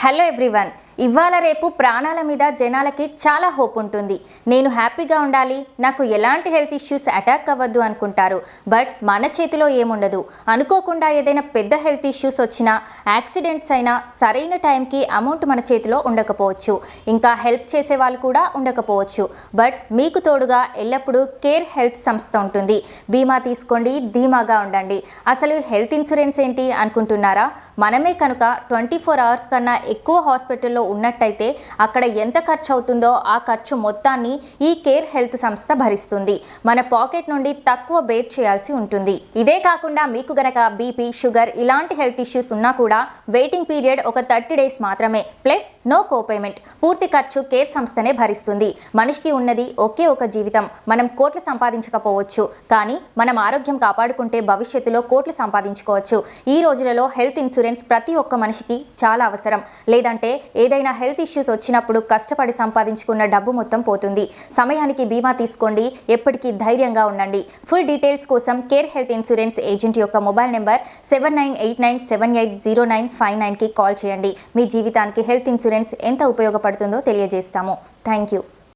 Hello everyone, ఇవాళ రేపు ప్రాణాల మీద జనాలకి చాలా హోప్ ఉంటుంది. నేను హ్యాపీగా ఉండాలి, నాకు ఎలాంటి హెల్త్ ఇష్యూస్ అటాక్ అవ్వద్దు అనుకుంటారు. బట్ మన చేతిలో ఏముండదు. అనుకోకుండా ఏదైనా పెద్ద హెల్త్ ఇష్యూస్ వచ్చినా, యాక్సిడెంట్స్ అయినా సరైన టైంకి అమౌంట్ మన చేతిలో ఉండకపోవచ్చు, ఇంకా హెల్ప్ చేసే వాళ్ళు కూడా ఉండకపోవచ్చు. బట్ మీకు తోడుగా ఎల్లప్పుడూ కేర్ హెల్త్ సంస్థ ఉంటుంది. బీమా తీసుకోండి, ధీమాగా ఉండండి. అసలు హెల్త్ ఇన్సూరెన్స్ ఏంటి అనుకుంటున్నారా? మనమే కనుక 24 అవర్స్ కన్నా ఎక్కువ హాస్పిటల్లో ఉన్నట్టయితే అక్కడ ఎంత ఖర్చు అవుతుందో ఆ ఖర్చు మొత్తాన్ని ఈ కేర్ హెల్త్ సంస్థ భరిస్తుంది. మన పాకెట్ నుండి తక్కువ బేర్ చేయాల్సి ఉంటుంది. ఇదే కాకుండా మీకు గనక బీపీ, షుగర్ ఇలాంటి హెల్త్ ఇష్యూస్ ఉన్నా కూడా వెయిటింగ్ పీరియడ్ ఒక 30 days మాత్రమే, ప్లస్ నో కోపేమెంట్. పూర్తి ఖర్చు కేర్ సంస్థనే భరిస్తుంది. మనిషికి ఉన్నది ఒకే ఒక జీవితం. మనం కోట్లు సంపాదించకపోవచ్చు, కానీ మనం ఆరోగ్యం కాపాడుకుంటే భవిష్యత్తులో కోట్లు సంపాదించుకోవచ్చు. ఈ రోజులలో హెల్త్ ఇన్సూరెన్స్ ప్రతి ఒక్క మనిషికి చాలా అవసరం. లేదంటే ఏదైనా హెల్త్ ఇష్యూస్ వచ్చినప్పుడు కష్టపడి సంపాదించుకున్న డబ్బు మొత్తం పోతుంది. సమయానికి బీమా తీసుకోండి, ఎప్పటికీ ధైర్యంగా ఉండండి. ఫుల్ డీటెయిల్స్ కోసం కేర్ హెల్త్ ఇన్సూరెన్స్ ఏజెంట్ యొక్క మొబైల్ నెంబర్ 7989780959కి కాల్ చేయండి. మీ జీవితానికి హెల్త్ ఇన్సూరెన్స్ ఎంత ఉపయోగపడుతుందో తెలియజేస్తాము. Thank you.